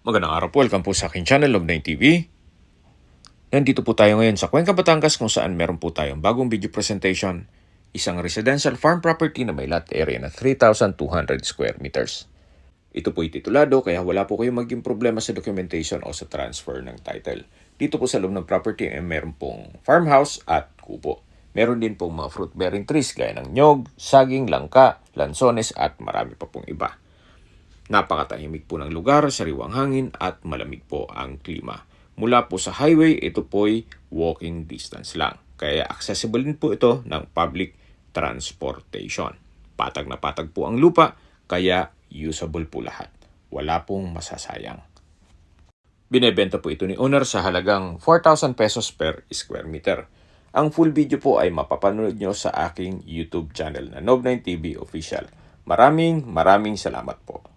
Magandang araw po, welcome po sa aking channel, Log9 TV. Nandito po tayo ngayon sa Cuenca, Batangas kung saan meron po tayong bagong video presentation. Isang residential farm property na may lot area na 3,200 square meters. Ito po'y titulado kaya wala po kayong maging problema sa documentation o sa transfer ng title. Dito po sa loob ng property ay meron pong farmhouse at kubo. Meron din pong mga fruit-bearing trees gaya ng nyog, saging, langka, lansones at marami pa pong iba. Napakatahimik po ng lugar, sariwang hangin at malamig po ang klima. Mula po sa highway, ito po'y walking distance lang. Kaya accessible din po ito ng public transportation. Patag na patag po ang lupa, kaya usable po lahat. Wala pong masasayang. Binebenta po ito ni owner sa halagang 4,000 pesos per square meter. Ang full video po ay mapapanood nyo sa aking YouTube channel na Log9 TV Official. Maraming salamat po.